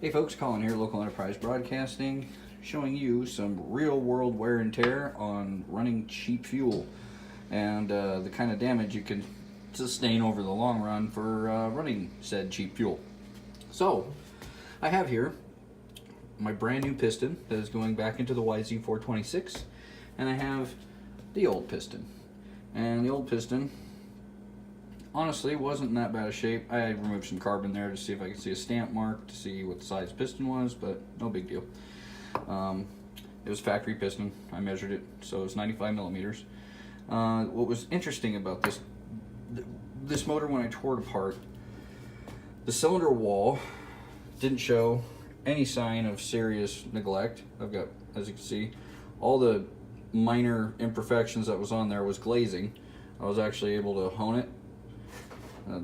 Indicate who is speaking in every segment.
Speaker 1: Hey folks, Colin here, Local Enterprise Broadcasting, showing you some real world wear and tear on running cheap fuel and the kind of damage you can sustain over the long run for running said cheap fuel. So, I have here my brand new piston that is going back into the YZ426, and I have the old piston. And the old piston honestly wasn't in that bad a shape. I removed some carbon there to see if I could see a stamp mark to see what the size piston was, but no big deal. It was factory piston. I measured it, so it was 95 millimeters. What was interesting about this motor, when I tore it apart, the cylinder wall didn't show any sign of serious neglect. I've got, as you can see, all the minor imperfections that was on there was glazing. I was actually able to hone it.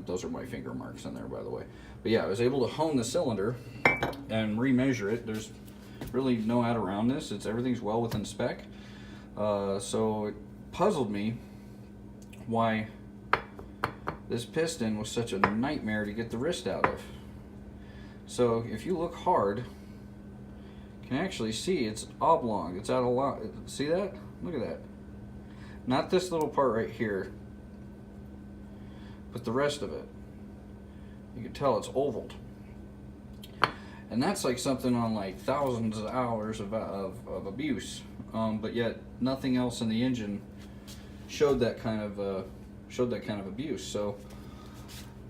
Speaker 1: Those are my finger marks in there, by the way. But yeah, I was able to hone the cylinder and remeasure it. There's really no out around this. Everything's well within spec. So it puzzled me why this piston was such a nightmare to get the wrist out of. So if you look hard, you can actually see it's oblong. It's out a lot. See that? Look at that. Not this little part right here, but the rest of it. You can tell it's ovaled. And that's like something on like thousands of hours of abuse. But yet nothing else in the engine showed that kind of abuse. So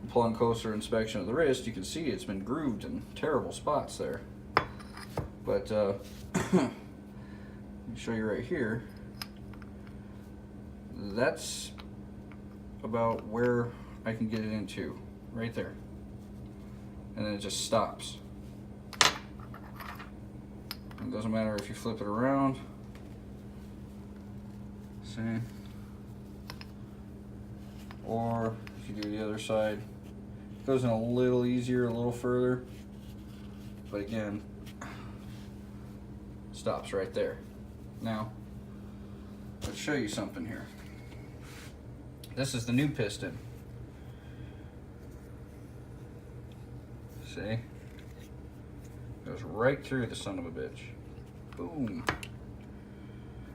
Speaker 1: upon closer inspection of the wrist, you can see it's been grooved in terrible spots there. But let me show you right here. That's about where I can get it into, right there. And then it just stops. It doesn't matter if you flip it around. See? Or if you do the other side. It goes in a little easier, a little further. But again, stops right there. Now, let's show you something here. This is the new piston. See? Goes right through the son of a bitch. Boom.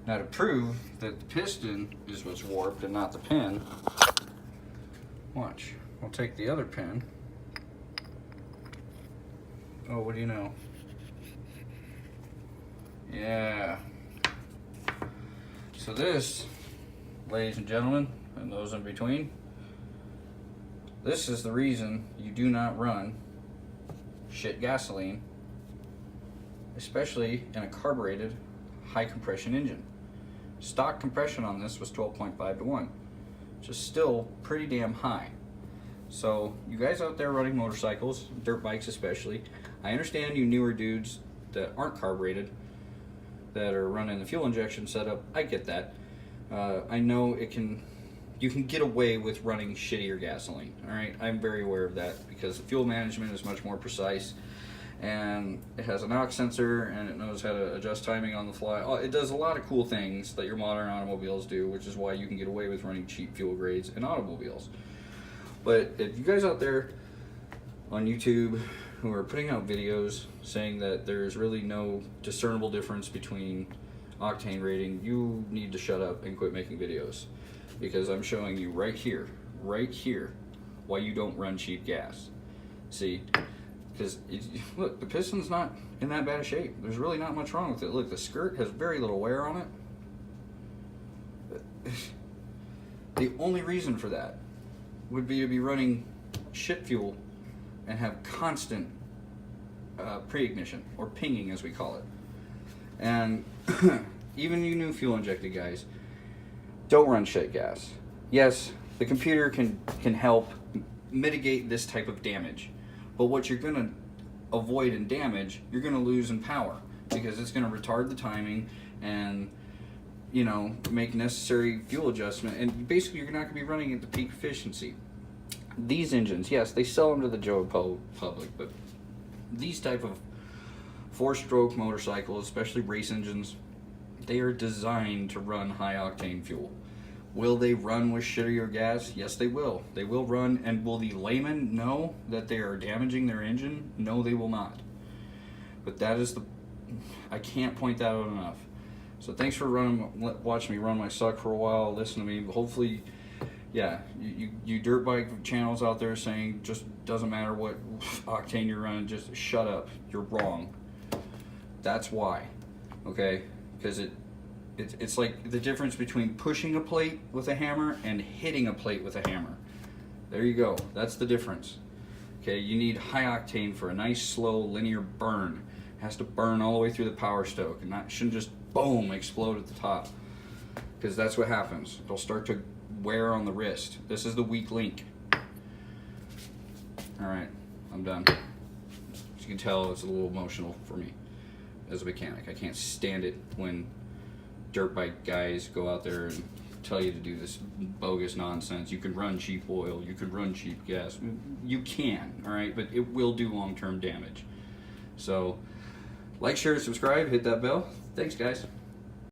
Speaker 1: Now, to prove that the piston is what's warped and not the pin, watch. We'll take the other pin. Oh, what do you know? Yeah. So this, ladies and gentlemen, and those in between, this is the reason you do not run shit gasoline, especially in a carbureted high compression engine. Stock compression on this was 12.5 to 1, which is still pretty damn high. So you guys out there running motorcycles, dirt bikes especially, I understand you newer dudes that aren't carbureted, that are running the fuel injection setup, I get that. I know you can get away with running shittier gasoline, all right? I'm very aware of that because the fuel management is much more precise, and it has an aux sensor, and it knows how to adjust timing on the fly. It does a lot of cool things that your modern automobiles do, which is why you can get away with running cheap fuel grades in automobiles. But if you guys out there on YouTube who are putting out videos saying that there's really no discernible difference between octane rating, you need to shut up and quit making videos. Because I'm showing you right here, why you don't run cheap gas. See, because look, the piston's not in that bad a shape. There's really not much wrong with it. Look, the skirt has very little wear on it. The only reason for that would be to be running shit fuel and have constant pre-ignition, or pinging as we call it. And even you new fuel injected guys, don't run shit gas. Yes, the computer can help mitigate this type of damage, but what you're going to avoid in damage, you're going to lose in power, because it's going to retard the timing and, you know, make necessary fuel adjustment, and basically you're not going to be running at the peak efficiency. These engines, yes, they sell them to the general public, but these type of four-stroke motorcycles, especially race engines, they are designed to run high octane fuel. Will they run with shittier gas? Yes, they will. They will run, and will the layman know that they are damaging their engine? No, they will not. But that is I can't point that out enough. So thanks for watching me run my suck for a while, listen to me. Hopefully, yeah, you dirt bike channels out there saying just doesn't matter what octane you're running, just shut up, you're wrong. That's why, okay? Because it's like the difference between pushing a plate with a hammer and hitting a plate with a hammer. There you go, that's the difference. Okay, you need high octane for a nice slow linear burn. It has to burn all the way through the power stoke, and that shouldn't just boom explode at the top, because that's what happens. It'll start to wear on the wrist. This is the weak link. All right, I'm done. As you can tell, it's a little emotional for me as a mechanic. I can't stand it when dirt bike guys go out there and tell you to do this bogus nonsense. You can run cheap oil, you can run cheap gas. You can, all right, but it will do long-term damage. So like, share, subscribe, hit that bell. Thanks, guys.